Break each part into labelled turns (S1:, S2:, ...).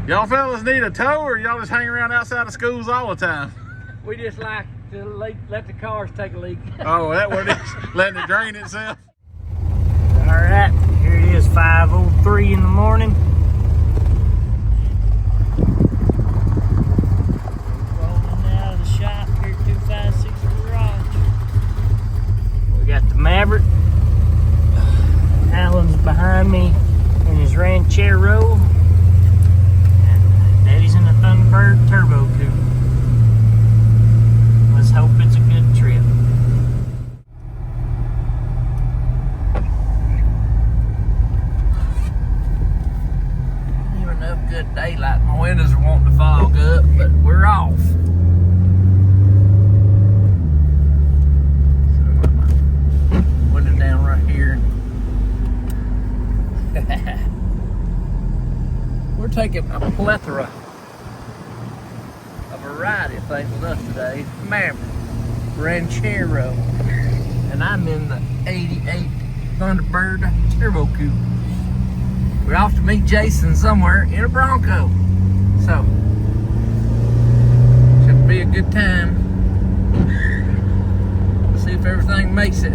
S1: Y'all fellas need a tow, or y'all just hang around outside of schools all the time?
S2: We just like to let the cars take a leak.
S1: Oh, that what it is? Letting it drain itself?
S2: All right, here it is, 5:03 in the morning. Rolling out of the shop here at 256 Garage. We got the Maverick. Alan's behind me in his Ranchero. And Daddy's in the Thunderbird Turbo Coupe. Let's hope it's a good trip. Even enough good daylight. My windows are wanting to fog up, but we're off. Window down right here. We're taking a plethora, a variety of things with us today. Maverick, Ranchero, and I'm in the 88 Thunderbird Turbo Coupe. We're off to meet Jason somewhere in a Bronco. So, should be a good time. Let's see if everything makes it.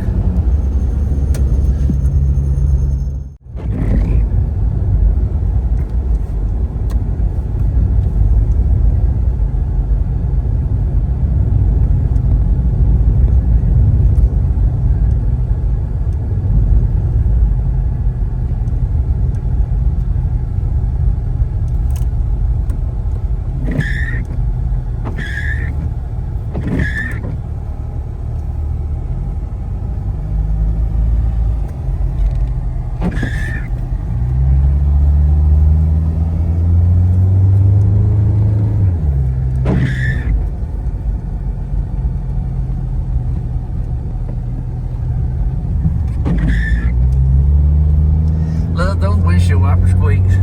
S2: Love those windshield wiper squeaks.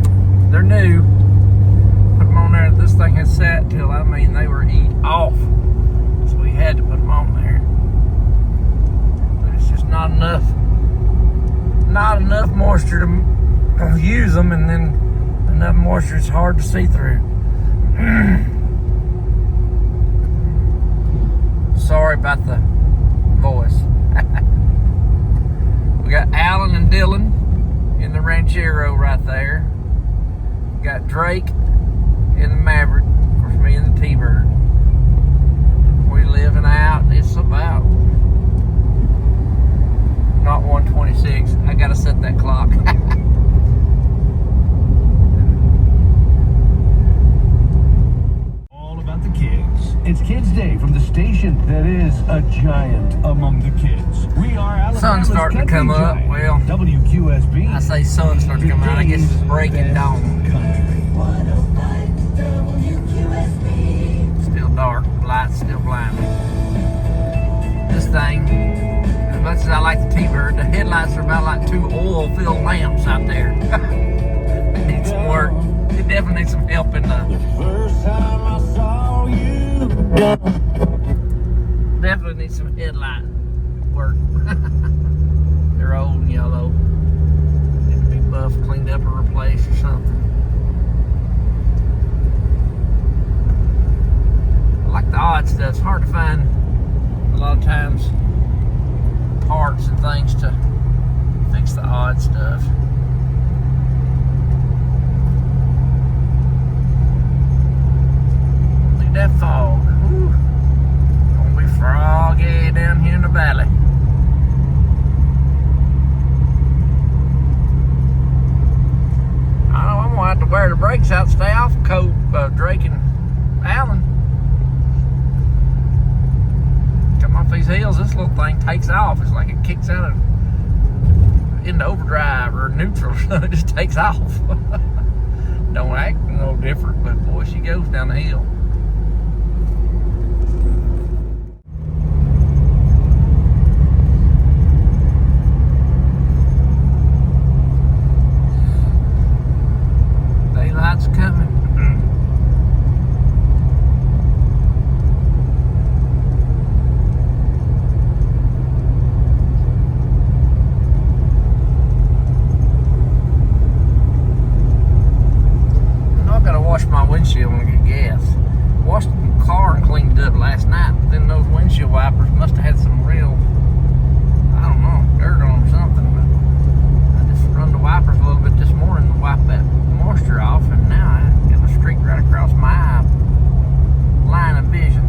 S2: They're new. Put them on there. This thing has sat till, I mean, they were eat off. So we had to put them on there. But it's just not enough. Not enough moisture to use them, and then enough moisture it's hard to see through. Sorry about the voice. We got Alan and Dylan in the Ranchero right there. Got Drake in the Maverick. Of course, me in the T-Bird. We living out. It's about not 1:26. I gotta set that clock.
S3: All about the kids. It's Kids Day from the station that is a giant among the kids. We are Alabama's
S1: Sun's starting to come up.
S3: giant.
S1: Well,
S3: WQSB.
S1: I say sun starting to come out. I guess it's breaking dawn. Still dark. Light's still blinding. This thing, as much as I like the T-Bird, the headlights are about like two oil-filled lamps out there. It needs some work. It definitely needs some help in the...
S3: First time I saw you.
S1: Definitely needs some headlight work. They're old and yellow. Need to be buffed, cleaned up, or replaced or something. I like the odd stuff. It's hard to find a lot of times parts and things to fix the odd stuff. Look at that fog. Whew. Gonna be froggy down here in the valley. I know I'm gonna have to wear the brakes out, stay off Drake and Alan. Come off these hills, this little thing takes off. It's like it kicks out into overdrive or neutral, so it just takes off. Don't act no different, but boy, she goes down the hill. Daylight's coming.
S2: windshield when I get gas. Washed the car and cleaned it up last night, but then those windshield wipers must have had some real, I don't know, dirt on them or something. But I just run the wipers a little bit this morning to wipe that moisture off, and now I got a streak right across my line of vision.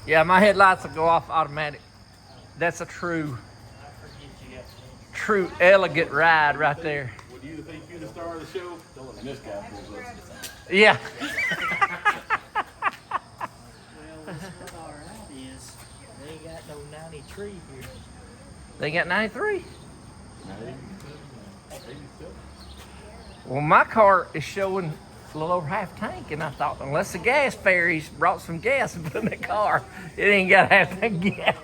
S2: Yeah, my headlights will go off automatic. That's a true elegant ride right there.
S4: Would you think you're the star of the show? Don't let this guy pulls up.
S2: Yeah.
S5: Well, what's all right is they ain't got no 93 here.
S2: They got 93. Well, my car is showing a little over half tank, and I thought, unless the gas fairies brought some gas and put in the car, it ain't got half tank gas.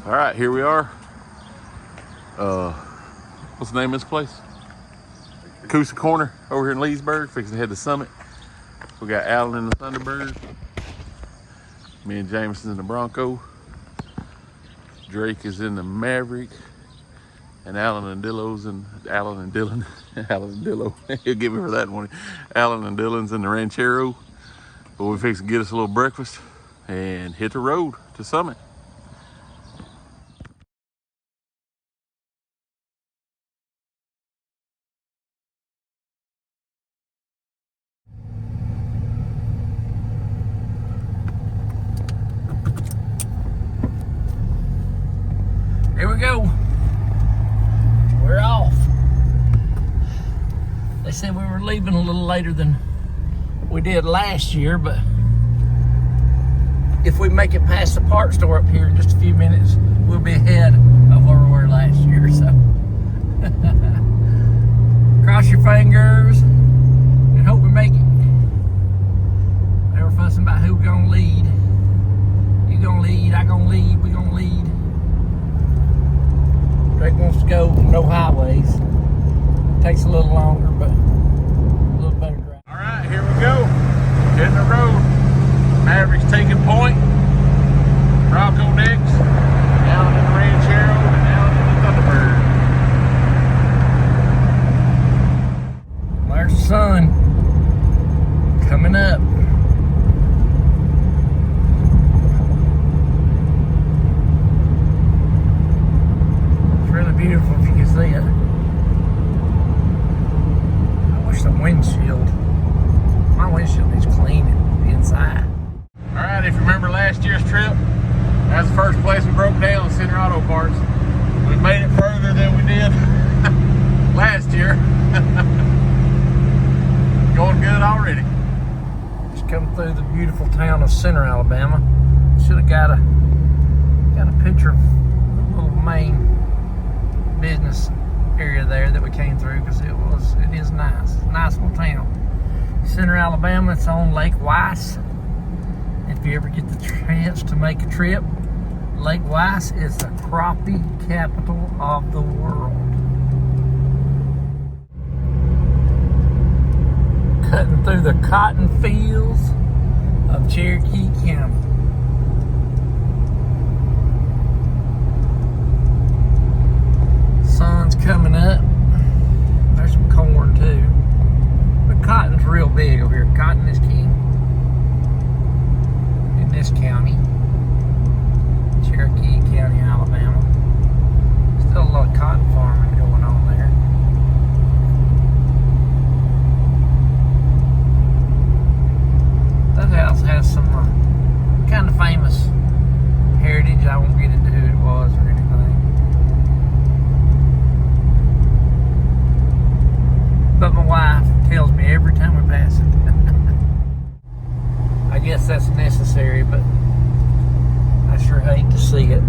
S4: All right, here we are. What's the name of this place? Coosa Corner over here in Leesburg, fixing to head to Summit. We got Alan in the Thunderbird. Me and Jameson's in the Bronco. Drake is in the Maverick. And Alan and Dillow. He'll get me for that one. Alan and Dylan's in the Ranchero. But we fix to get us a little breakfast and hit the road to Summit.
S2: Here we go. We're off. They said we were leaving a little later than we did last year, but if we make it past the parts store up here in just a few minutes, we'll be ahead of where we were last year. So cross your fingers and hope we make it. They were fussing about who gonna lead. You gonna lead, I gonna lead, we gonna lead. Drake wants to go no highways. Takes a little longer, but a little better drive.
S4: All right, here we go. Hitting the road. Maverick's taking point. Bronco next. Down in the Ranchero and down in the Thunderbird.
S2: There's the sun coming up. It's really beautiful if you can see it. I wish the windshield, my windshield needs cleaning inside.
S4: All right, if you remember last year's trip, that's the first place we broke down, Center Auto Parts. We made it further than we did last year. Going good already.
S2: Just come through the beautiful town of Center, Alabama. Should have got a picture of the little main business area there that we came through, because it is nice. It's a nice little town. Center, Alabama. It's on Lake Weiss. If you ever get the chance to make a trip, Lake Weiss is the crappie capital of the world. Cutting through the cotton fields of Cherokee County. Sun's coming up. There's some corn too. But cotton's real big over here. Cotton is king in this county. Cherokee County, Alabama. Still a lot of cotton farming going on there. That house has some kind of famous heritage. I won't get into who it was or anything. But my wife tells me every time we pass it. I guess that's necessary, but I sure hate to see it.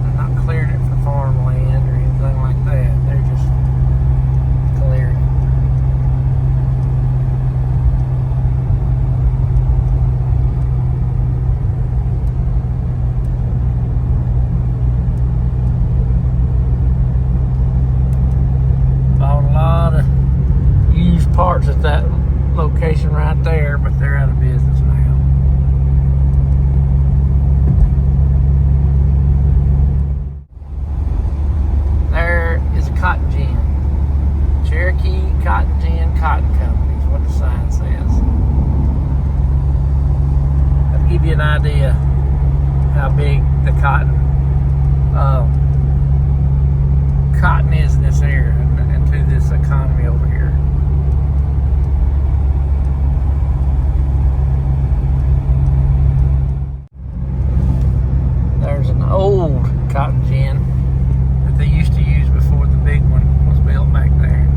S2: I'm not clearing it for farmland or anything like that. They're just clearing it. Bought a lot of idea how big the cotton is in this area and to this economy over here. There's an old cotton gin that they used to use before the big one was built back there.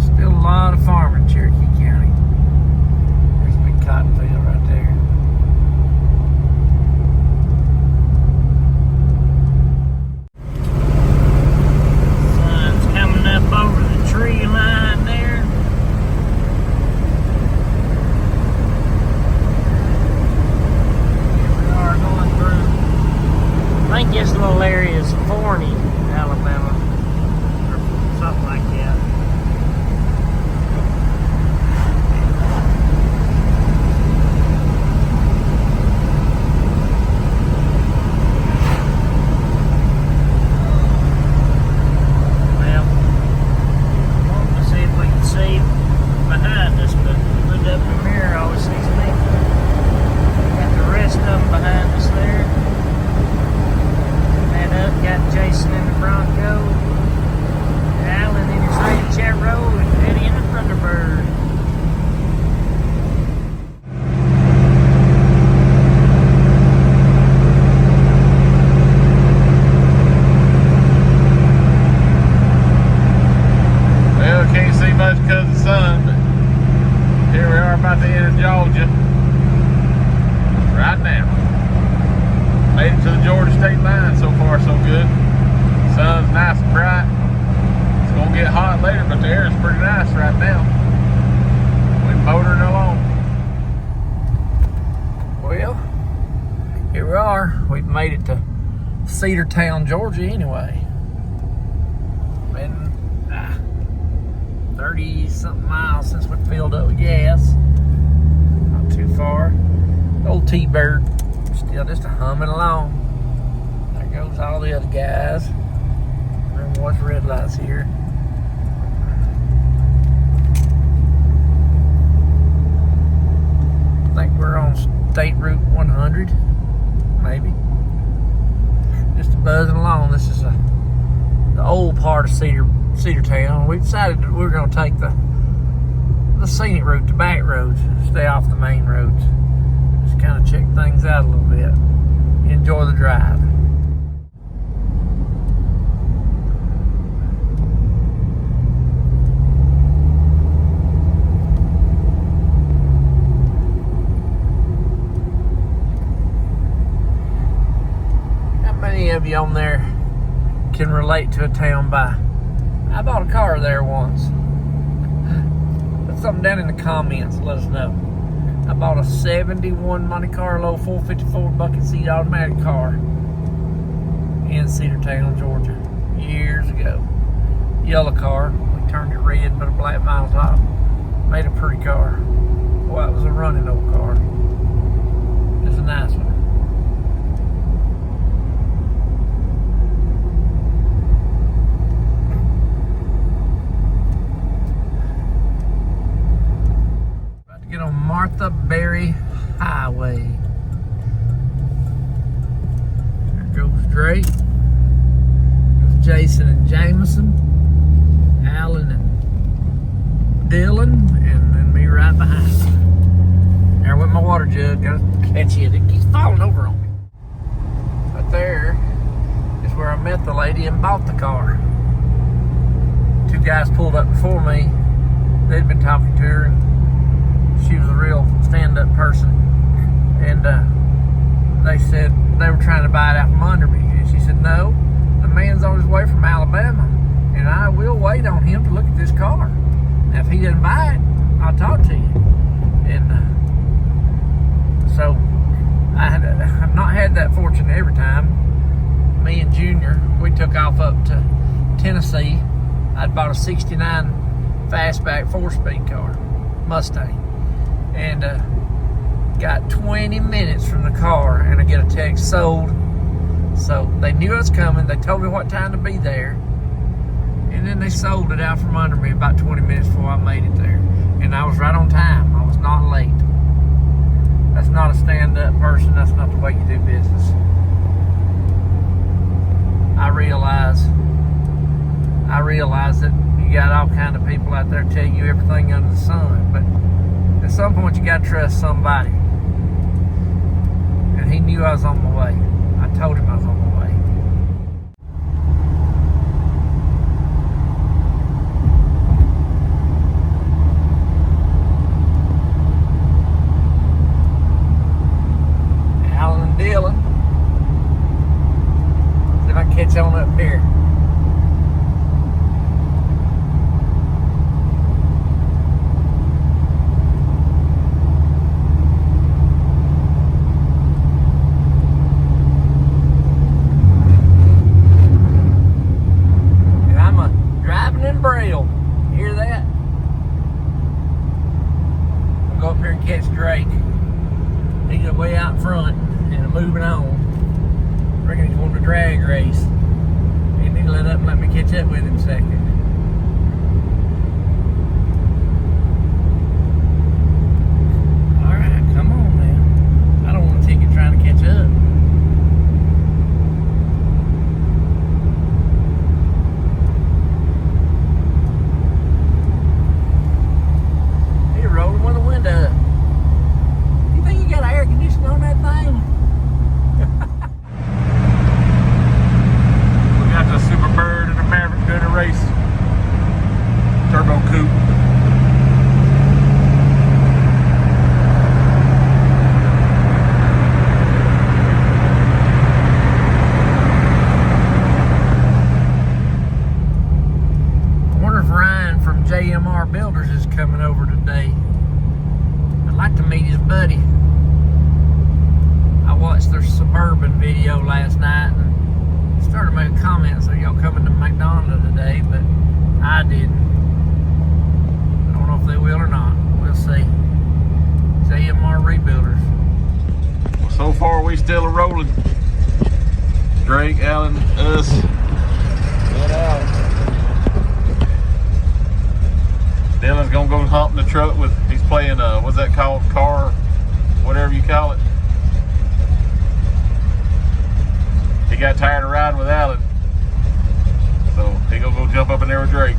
S2: Still a lot of farming in Cherokee County. There's a big cotton field right there.
S5: Sun's coming up over the tree line there. Here we are going through, I think this little area is Forney, Alabama, or something like that. Well, let's see if we can see behind us, but look up in the mirror, always sees me. Got the rest of them behind us there. That up, got Jason in the Bronco, Alan in his red Chevro, and Eddie in the Thunderbird.
S4: Well, can't see much because of the sun, but here we are about the end of Georgia. Right now. Made it to the Georgia state line. So far, so good. Sun's nice and bright. It's gonna get hot later, but the air is pretty nice right now. We're motoring along.
S2: Well, here we are. We've made it to Cedartown, Georgia anyway. Been 30-something miles since we filled up with gas. Not too far. The old T-Bird still just humming along. There goes all the other guys. Remember what's red lights here. I think we're on State Route 100, maybe. Just buzzing along. This is the old part of Cedartown. We decided that we were going to take the scenic route, the back roads, stay off the main roads. Just kind of check things out a little bit. Enjoy the drive. How many of you on there can relate to a town by, I bought a car there once? Put something down in the comments, let us know. I bought a 71 Monte Carlo 454 bucket seat automatic car in Cedartown, Georgia, years ago. Yellow car. We turned it red, put a black vinyl top. Made a pretty car. Boy, it was a running old car. It's a nice one. Get on Martha Berry Highway. There goes Drake. There's Jason and Jameson, Alan and Dylan, and then me right behind them. There with my water jug. Gotta catch it. It keeps falling over on me. Right there is where I met the lady and bought the car. Two guys pulled up before me. They'd been talking to her, and she was a real stand-up person, and they said they were trying to buy it out from under me, and she said, no, the man's on his way from Alabama, and I will wait on him to look at this car. Now, if he doesn't buy it, I'll talk to you. And so I've not had that fortune every time. Me and Junior, we took off up to Tennessee. I'd bought a 69 fastback 4-speed car, Mustang. And got 20 minutes from the car, and I get a text, sold So they knew I was coming. They told me what time to be there. And then they sold it out from under me about 20 minutes before I made it there. And I was right on time. I was not late. That's not a stand-up person. That's not the way you do business. I realize that you got all kind of people out there telling you everything under the sun. But at some point you got to trust somebody. And he knew I was on my way. I told him I was on my way. Alan and Dylan. See if I can catch on up here. Braille. Hear that? I'll go up here and catch Drake. He's way out front and moving on. I reckon he's wanting a drag race. He need to let up and let me catch up with him a second. Alright, come on now. I don't want a ticket trying to catch up. JMR Builders is coming over today. I'd like to meet his buddy. I watched their Suburban video last night and started making comments, so y'all coming to McDonald's today, but I didn't. I don't know if they will or not. We'll see. JMR Rebuilders.
S4: Well, so far we still are rolling. Drake, Alan, us. Get out. Dylan's gonna go hump the truck with, he's playing, what's that called? Car, whatever you call it. He got tired of riding with Alan. So he gonna go jump up in there with Drake.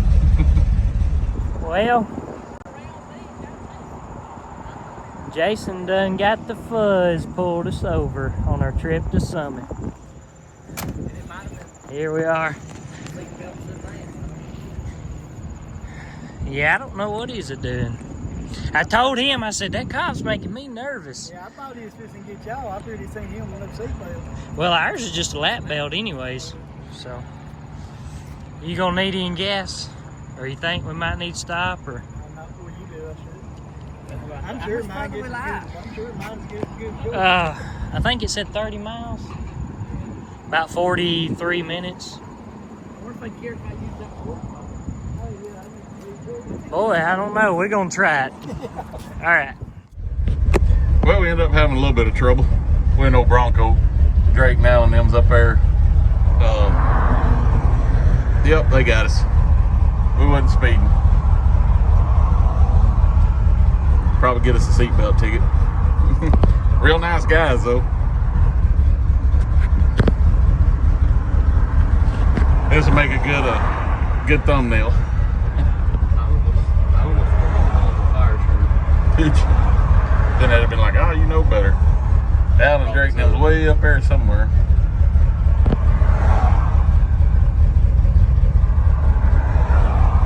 S5: Well, Jason done got the fuzz pulled us over on our trip to Summit. Here we are. Yeah, I don't know what he's doing. I told him, I said, that cop's making me nervous.
S6: Yeah, I thought he was fixing to get y'all. I've already seen him with no seatbelt.
S5: Well, ours is just a lap belt anyways, so. You gonna need any gas? Or you think we might need to stop, or?
S6: I'm not sure you do, I should. I'm sure mine gets good. I'm sure mine's good.
S5: I think it said 30 miles. About 43 minutes.
S6: What if they care if I use that fork?
S5: Boy, I don't know. We're gonna try it. All right.
S4: Well, we ended up having a little bit of trouble. We're in old Bronco. Drake and Alan them's up there. Yep, they got us. We wasn't speeding. Probably get us a seatbelt ticket. Real nice guys though. This will make a good thumbnail. Then they'd have been like, oh, you know better. Alan and Drake was way up there somewhere.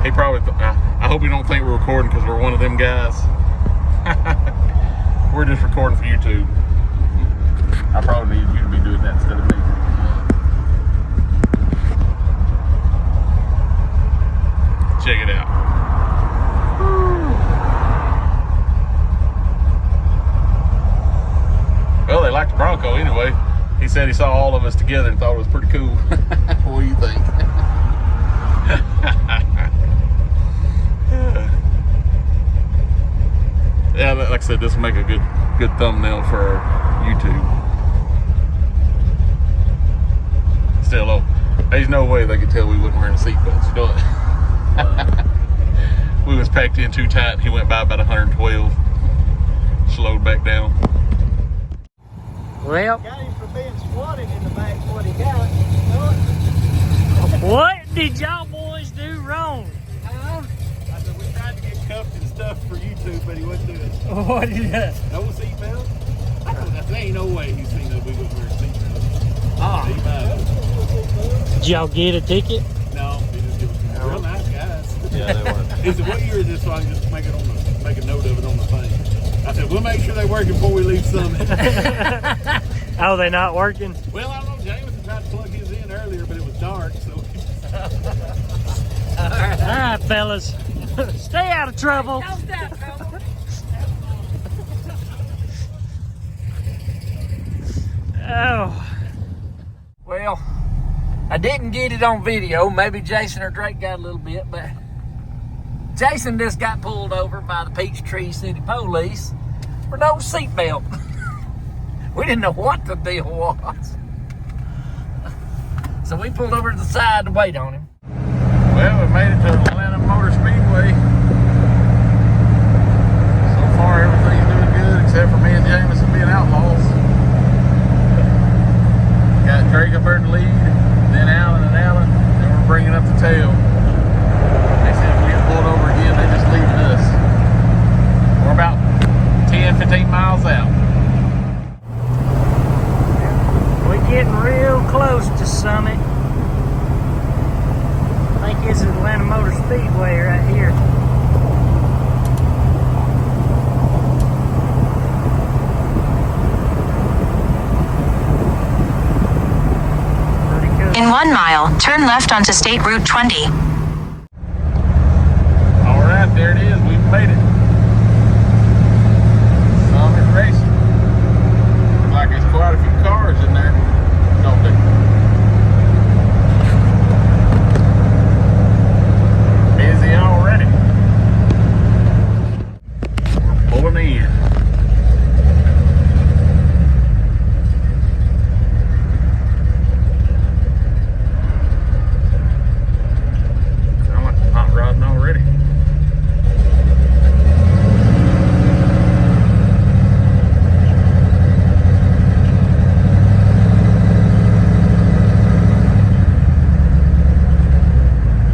S4: He probably, I hope you don't think we're recording because we're one of them guys. We're just recording for YouTube. I probably need you to be doing that instead of me. Check it out. Well, they liked the Bronco anyway. He said he saw all of us together and thought it was pretty cool. What do you think? Yeah, like I said, this will make a good thumbnail for YouTube. still low. There's no way they could tell we wasn't wearing seatbelts. You know it. We was packed in too tight. And he went by about 112. Slowed back down.
S5: Well,
S6: Got him for being swatted in the back. What he got?
S5: what did y'all boys do wrong?
S6: I said we tried to get cuffed and stuff for YouTube, but he wouldn't do it.
S5: What did that?
S6: No seatbelt. I said there ain't no way he's seen that we wouldn't wear seatbelts.
S5: Oh,
S6: He might.
S5: did y'all get a ticket?
S6: No, he just give us real nice guys.
S4: Yeah, they were.
S6: He said, "What year is this?" So I can just make a note of it on the thing. I said, "We'll make sure they're working before we leave Summit."
S5: Oh, they not working?
S6: Well, I don't know. Jameson tried to plug his in earlier, but it was dark, so.
S5: All right, fellas. Stay out of trouble. Oh.
S2: Well, I didn't get it on video. Maybe Jason or Drake got a little bit, but Jason just got pulled over by the Peachtree City Police for no seatbelt. We didn't know what the deal was. So we pulled over to the side to wait on him.
S4: Well, we made it to Atlanta Motor Speedway. So far, everything's doing good except for me and Jameson being outlaws. Got Drake up there in the lead, then Alan and Alan, then we're bringing up the tail. They said if we get pulled over again, they're just leaving us. We're about 10, 15 miles out.
S5: We're getting real close to Summit. I think this is Atlanta Motor Speedway right here. Pretty cool.
S7: In 1 mile, turn left onto State Route 20.
S4: All right, there it is. We've made it. Summit Racing. Looks like there's quite a few cars in there, don't they? Busy already. We're pulling in. Sound like hot rodding already.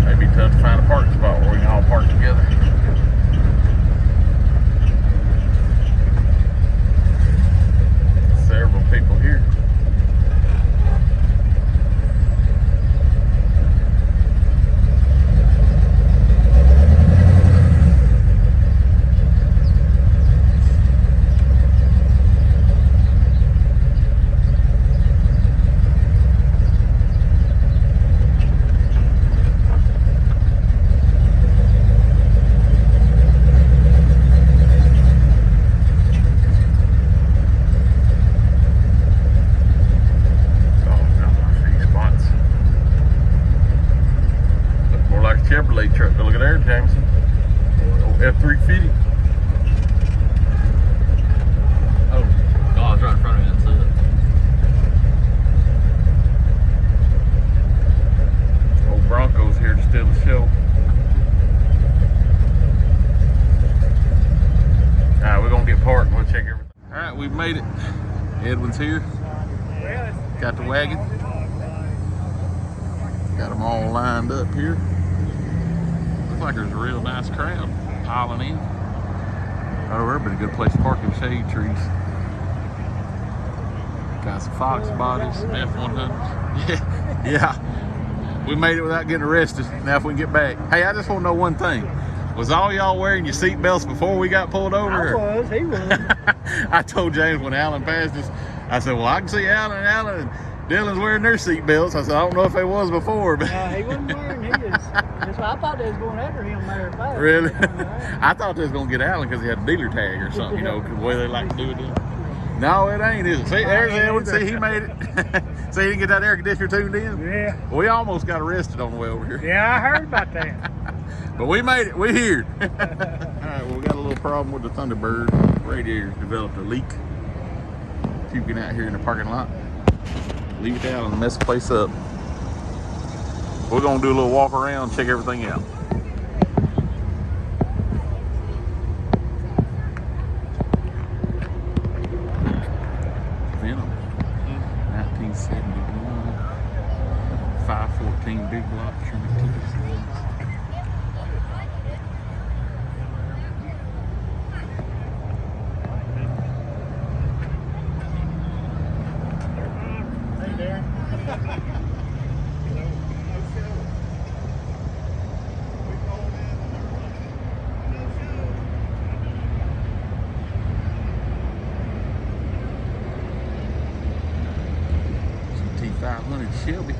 S4: It'd be tough to find a parking spot where we can all park together. Several people here. Chevrolet truck. Look at there, Jameson. F-350.
S1: Oh, it's right in front of me. That's it.
S4: Old Bronco's here to steal the show. Alright, we're gonna get parked and we'll check everything. Alright, we've made it. Edwin's here. Got the wagon. Got them all lined up here. Looks like there's a real nice crowd piling in. Oh, that'd be a good place to park in shade trees. Got some Fox bodies, some F-100s. Yeah. We made it without getting arrested. Now if we can get back. Hey, I just want to know one thing. Was all y'all wearing your seatbelts before we got pulled over?
S6: I was. He was.
S4: I told James when Alan passed us, I said, well, I can see Alan and Dylan's wearing their seatbelts. I said, I don't know if they was before, but
S6: He wasn't wearing his. That's why I thought they was going after him there back.
S4: really? I thought they was gonna get Alan because he had a dealer tag or something, you know, the way they like to do it. No, it ain't, is it? See, there's Edwin. See, he made it. See, he didn't get that air conditioner tuned in?
S6: Yeah.
S4: We almost got arrested on the way over here.
S6: Yeah, I heard about that.
S4: But we made it. We're here. All right, well, we got a little problem with the Thunderbird. Radiator's developed a leak. Puking out here in the parking lot. Leave it out and mess the place up. We're gonna do a little walk around, check everything out. Venom, 1971, 514 big block Trinity Designs.
S5: Hey there.
S4: T500 Shelby.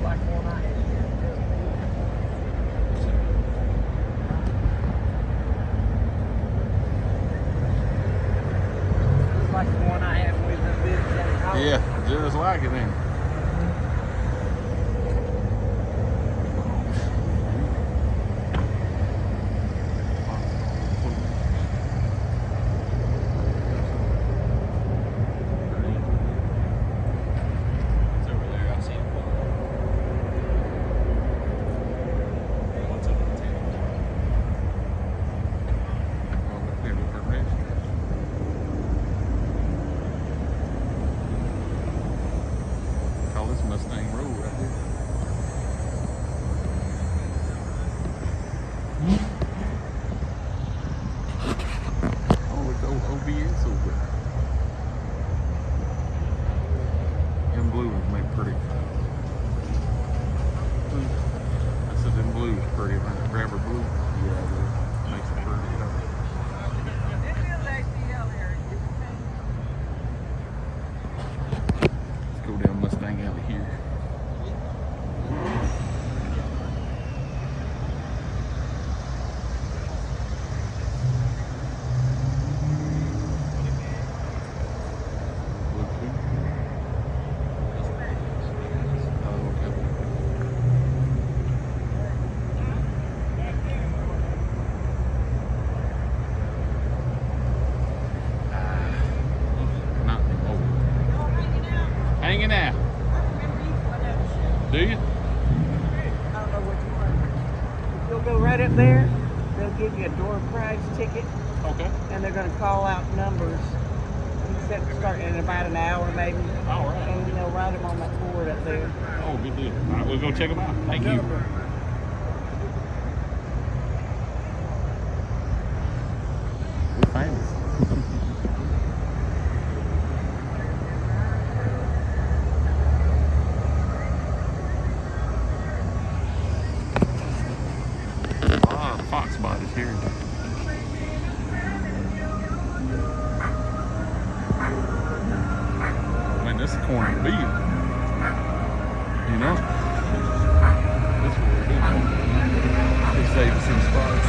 S5: Like one I had. It's like the one I had with the big Coke.
S4: Yeah, just like it then.
S8: It's over there. I've seen it. What's up on the table?
S4: Call this Mustang Road right here. Oh, it's OBS over there. Them blues make pretty. I said them blues pretty, man. Grabber blue. Yeah, it makes it pretty. Let's go down Mustang out of here. Not anymore. Hanging out. Do you?
S6: I don't know what you want. You'll go right up there. They'll give you a door prize ticket,
S4: Okay.
S6: and they're going to call out numbers. You set to start in about an hour, maybe.
S4: All right.
S6: And they'll write them on that board up there.
S4: Oh, good deal. All right, we'll go check them out. Thank you. We're famous. Ah, the Fox Spot is here. Man, this is a corner of beef. You know? This is what we're doing. It saves some spots.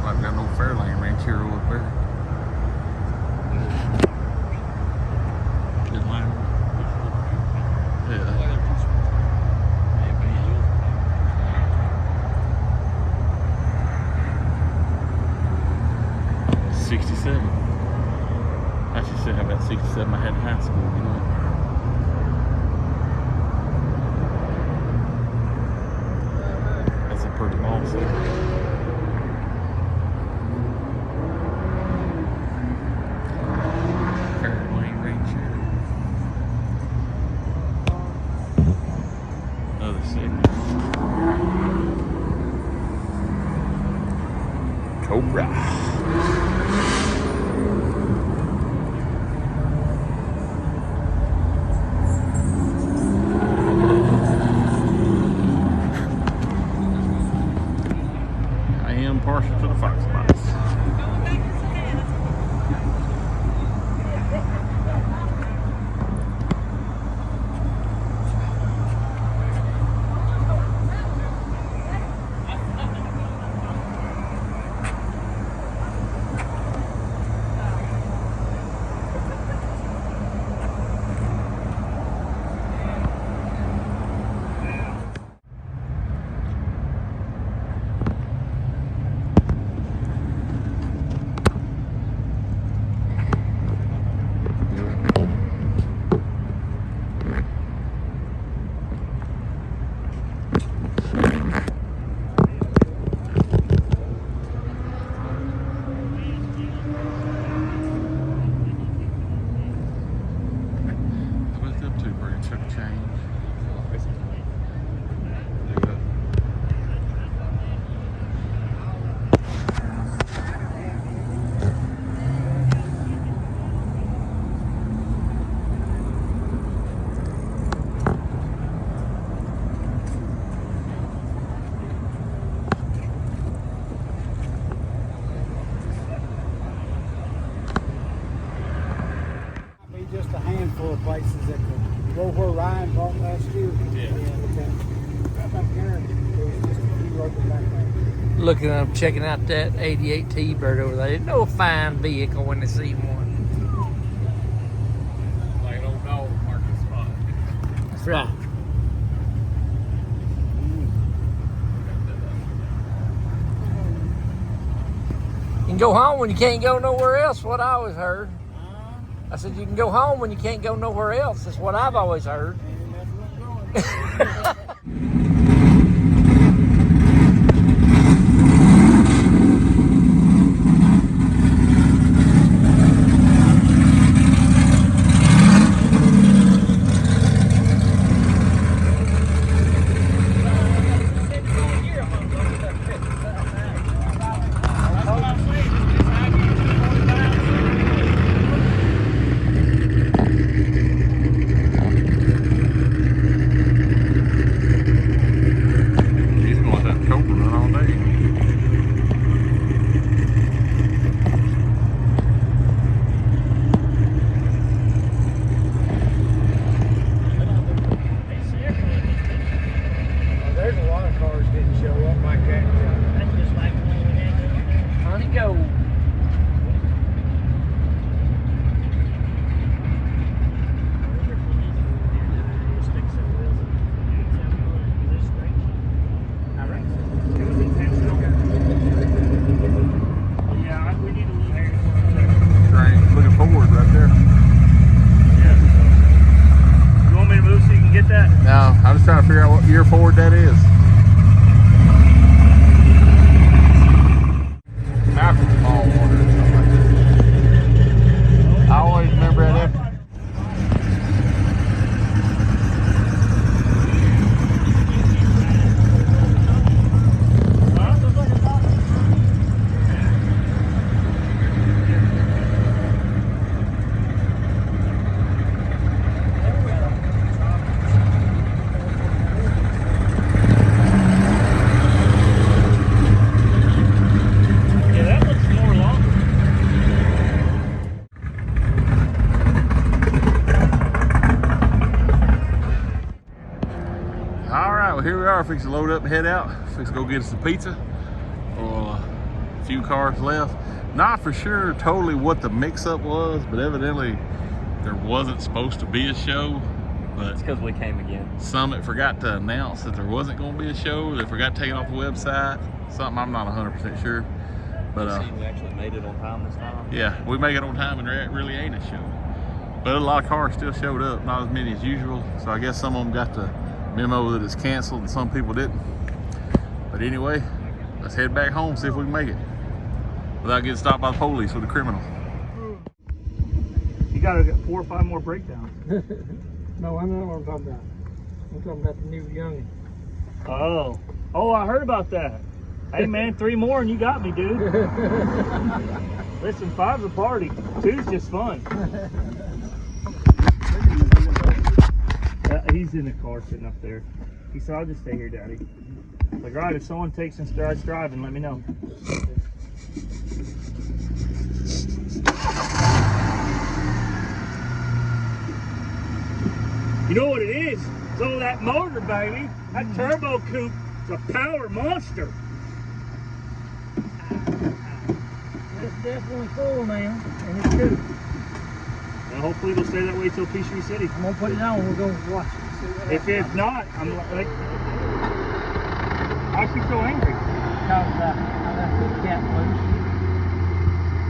S4: I've got no Fairlane Ranch here up there. Atlanta. Yeah. 67. I should say about 67 I had in high school, you know. That's a pretty long set. Fairlane Ranch here. Another segment. Cobra. partial to the Fox spots.
S6: Just a handful of places that could go where Ryan bought last year. Yeah. Right back there, there's just a few over back there.
S2: Looking up, checking out that 88 T-Bird over there. No fine vehicle when they see one.
S8: Like an old dog market spot.
S2: That's right. You can go home when you can't go nowhere else, what I always heard. I said you can go home when you can't go nowhere else. That's what I've always heard.
S4: No, I'm just trying to figure out what year Ford that is. After the fall water or something like that. I always remember that after. Here we are, fixing to load up and head out. Fixing to go get us some pizza. A few cars left. Not for sure totally what the mix-up was, but evidently there wasn't supposed to be a show. But
S8: It's because we came again.
S4: Summit forgot to announce that there wasn't going to be a show. They forgot to take it off the website. Something I'm not 100% sure. But
S8: We actually made it on time this time.
S4: yeah, we make it on time and there really ain't a show. But a lot of cars still showed up, not as many as usual. So I guess some of them got the memo that it's canceled and some people didn't. But anyway, let's head back home, see if we can make it without getting stopped by the police with a criminal.
S5: You gotta get 4 or 5 more breakdowns.
S2: No, I know what I'm talking about. I'm talking about the new youngin.
S5: Oh, I heard about that. Hey man, 3 more and you got me, dude. Listen, 5's a party, 2's just fun. He's in the car sitting up there. He said, I'll just stay here, Daddy. Like, right, if someone takes and starts driving, let me know. You know what it is? It's all that motor, baby. That turbo coupe is a power monster. It's definitely full now, and it's good. And hopefully it'll stay that way till Peachtree City. I'm gonna put it on. We'll go watch it. If it's not, I'm like, why is she so angry? Because I got the cat loose.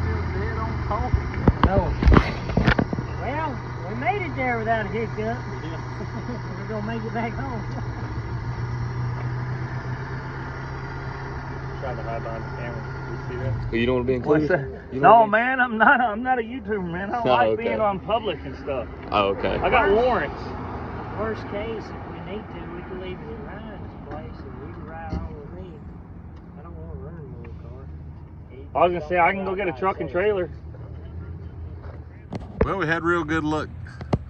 S5: Still dead on coffee. No. Well, we made it there without a hiccup. We're gonna make it back home. Try to hide behind the camera. You see that?
S8: You don't want to be included?
S5: No, man, I'm not a YouTuber, man. I don't like
S8: okay.
S5: being on public and stuff.
S8: Oh, okay.
S5: I got warrants.
S9: Worst case, if we need to, we can leave it at Ryan's place and we can ride on with me. I don't want to run a little car.
S5: I was gonna say I can go get a truck and trailer.
S4: Well, we had real good luck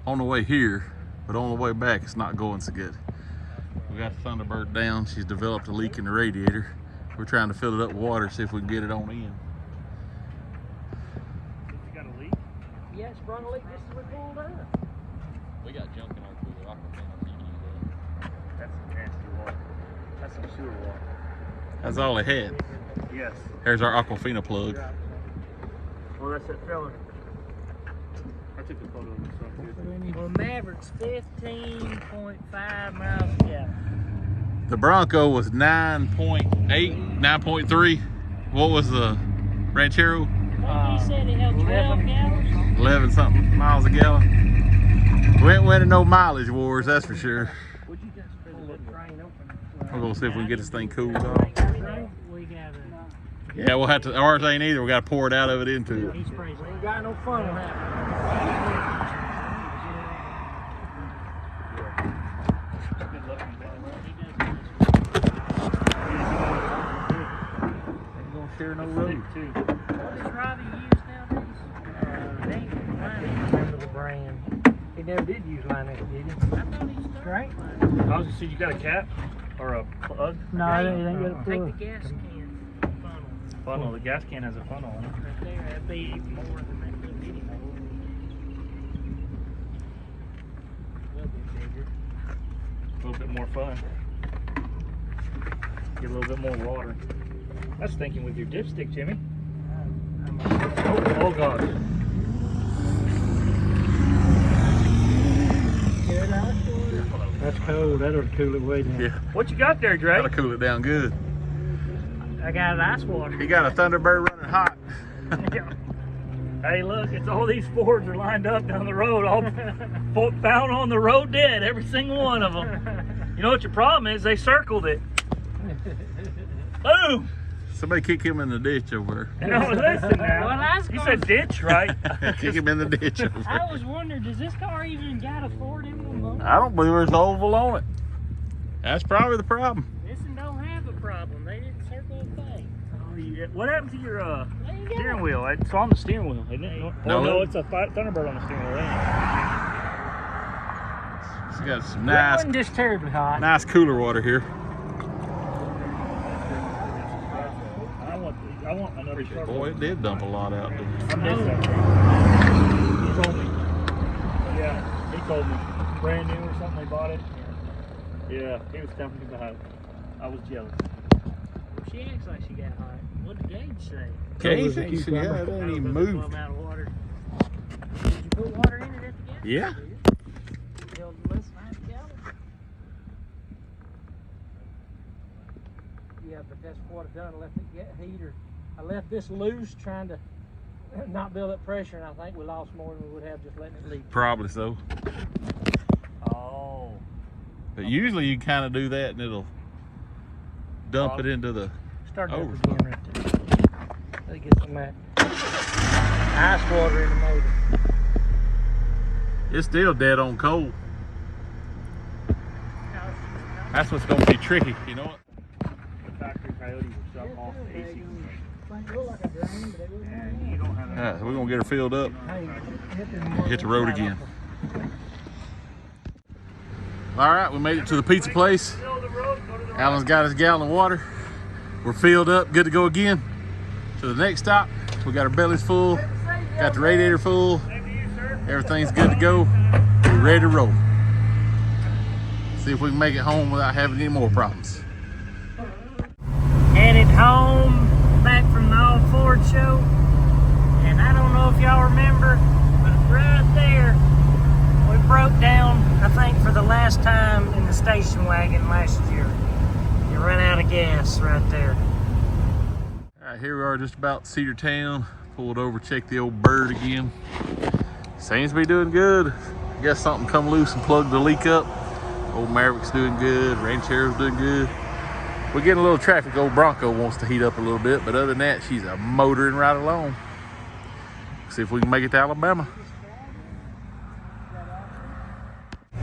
S4: on the way here, but on the way back, it's not going so good. We got Thunderbird down. She's developed a leak in the radiator. We're trying to fill it up with water, see if we can get it on in.
S5: You got a leak?
S9: Yeah, it's sprung a leak just as we pulled up.
S8: We got junk in our cooler.
S5: That's some nasty water. That's some sewer water.
S4: That's all they had.
S5: Yes.
S4: There's our Aquafina plug.
S5: Well, that's that fella. I took a photo of this truck too.
S9: Well, Maverick's 15.5 miles a gallon.
S4: The Bronco was 9.8, 9.3. What was the Ranchero?
S9: He said it held 12 gallons.
S4: 11 something miles a gallon. We ain't winning no mileage wars, that's for sure.
S9: Would you just pull the drain open?
S4: We're gonna see if we can get this thing cooled off.
S9: We got
S4: Yeah, we'll have to, ours ain't either. We gotta pour it out of it into it.
S9: he's crazy. We ain't got no fun with that.
S4: Share no road.
S9: What does Robbie use nowadays? They ain't remember the brand. He never did use Linux, did he? I thought he used Great.
S5: I was just saying, you got a cap or a plug?
S9: No, they ain't got a plug. Take the gas can funnel.
S5: Funnel. The gas can has a funnel on it.
S9: Right there, that'd be even more than that little bitty one. A little bit bigger.
S5: A little bit more fun. Get a little bit more water. I was thinking with your dipstick, Jimmy. Oh gosh.
S9: That's cold. That'll cool it way down.
S4: Yeah,
S5: What you got there, Dre?
S4: gotta cool it down good.
S9: I got ice water.
S4: He got a Thunderbird running hot.
S5: Hey, look, it's all these Fords are lined up down the road, all found on the road dead, every single one of them. You know what your problem is? They circled it. Boom!
S4: Somebody kick him in the ditch over
S5: No, listen now.
S9: Well, I was
S5: You
S9: gonna-
S5: said ditch, right?
S4: there. Kick him in the ditch over
S9: I
S4: there.
S9: was wondering, does this car even got a Ford emblem on it?
S4: I don't believe there's an oval on it. That's probably the problem.
S9: This one don't have a problem. They didn't circle a thing.
S5: Oh, yeah. What happened to your
S9: There you go.
S5: steering wheel? It's on the steering wheel, isn't it?
S4: No.
S5: Oh, no, it's a Thunderbird on the steering wheel, ain't
S4: It's got some
S9: That
S4: nice,
S9: wasn't just terribly hot.
S4: nice cooler water here.
S5: it? I want another truck.
S4: Boy, it did dump a lot out. Didn't it?
S5: I missed that. He told me. Yeah, he told me. Brand new or something, they bought it. Yeah, he was telling me about it. I was jealous.
S9: She acts like she got hot. What did Gage say?
S4: Gage, yeah, it didn't even move.
S9: Out of water. Did you put water in it at the gas?
S4: Yeah.
S9: Held less than half a gallon. Yeah, but that's what I done. I left the heater. I left this loose, trying to not build up pressure, and I think we lost more than we would have just letting it leak.
S4: Probably so.
S5: Oh.
S4: But usually you kind of do that and it'll dump it into the
S9: Start it up
S4: overflow.
S9: again right there. Let me get some of that ice water in the motor.
S4: It's still dead on cold. That's what's going to be tricky, you know what?
S5: The factory Coyote will shut off the AC.
S9: Might look like a drain, but it wouldn't.
S5: And you don't have
S4: Yeah, we're going to get her filled up.
S9: Hey,
S4: Hit the road again. All right, we made it to the pizza place. Alan's got his gallon of water. We're filled up, good to go again. To the next stop, we got our bellies full, got the radiator full. Everything's good to go. We're ready to roll. See if we can make it home without having any more problems.
S5: Headed home back from the All Ford show. And I don't know if y'all remember, but right there, we broke down, I think for the last time in the station wagon last year. You ran out of gas right there.
S4: All right, here we are just about Cedar Town. Pulled over, checked the old bird again. Seems to be doing good. I guess something come loose and plugged the leak up. Old Maverick's doing good, Ranchero's doing good. We're getting a little traffic. Old Bronco wants to heat up a little bit, but other than that, she's a motoring right along. See if we can make it to Alabama. All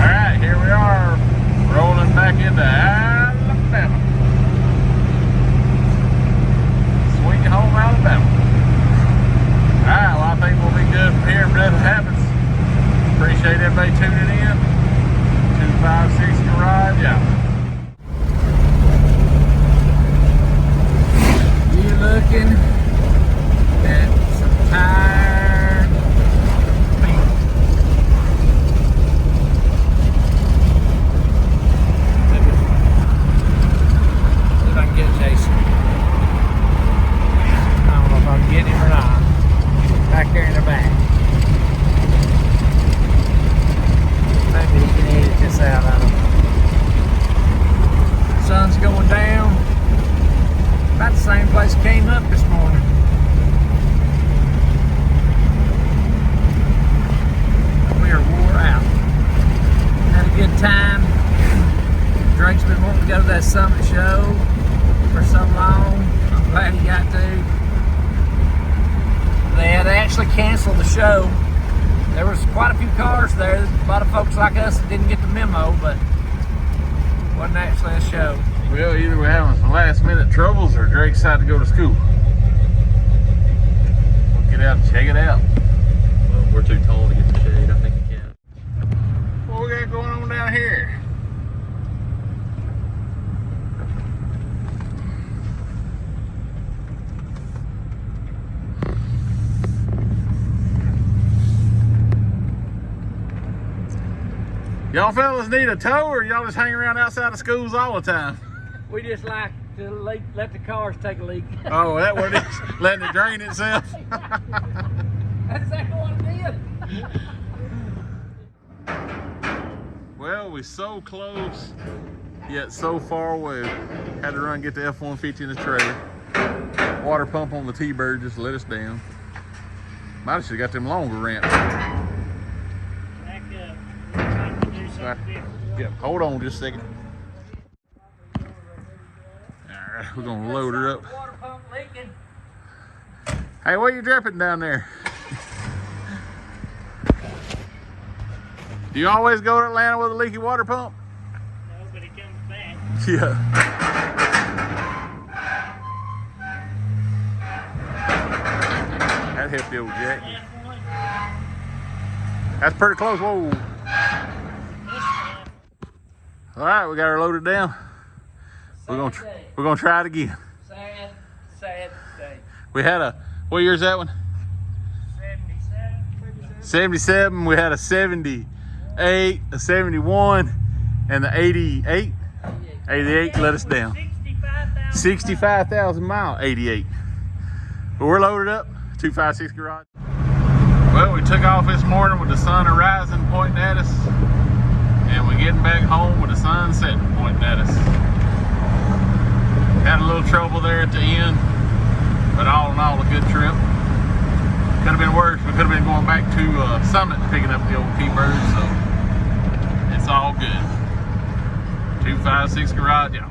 S4: right, here we are, rolling back into Alabama. Sweet home Alabama. All right, well, I think we'll be good from here if nothing happens. Appreciate everybody tuning in. 256 Garage out.
S2: You looking at some tired people. See if I can get Jason. I don't know if I can get him or not. Back there in the back. Maybe he can edit this out, I don't know. Sun's going down. About the same place it came up this morning. We are wore out. Had a good time. Drake's been wanting to go to that Summit show for so long. I'm glad he got to. They had actually canceled the show. There was quite a few cars there. A lot of folks like us that didn't get the memo, but it wasn't actually a show.
S4: Well, either we're having some last minute troubles or Drake decided to go to school. We'll get out and check it out.
S8: Well, we're too tall to get the shade. I think you can.
S4: What we got going on down here? Y'all fellas need a tow, or y'all just hang around outside of schools all the time?
S2: We just like to let the cars take a leak.
S4: Oh, that what it is? Letting it drain itself?
S2: That's exactly what it did.
S4: Well, we're so close, yet so far away. Had to run get the F-150 in the trailer. Water pump on the T-Bird just let us down. Might have should have got them longer ramps.
S5: Back up. We're trying to do something different.
S4: Yeah, hold on just a second. All right, we're gonna load her up.
S2: Water pump leaking.
S4: Hey, what are you dripping down there? Do you always go to Atlanta with a leaky water pump?
S5: No, but it comes back.
S4: Yeah. That helped the old Jack. That's pretty close. Whoa. All right, we got her loaded down. We're gonna try it again.
S2: Sad day.
S4: We had a, what year is that one? 77. We had a 78, a 71, and the 88. 88 let us down. 65,000 mile 88. But we're loaded up. 256 Garage. Well, we took off this morning with the sun rising pointing at us, and we're getting back home with the sun setting pointing at us. Had a little trouble there at the end, but all in all, a good trip. Could have been worse. We could have been going back to Summit picking up the old T-Bird, so it's all good. 256 Garage, y'all.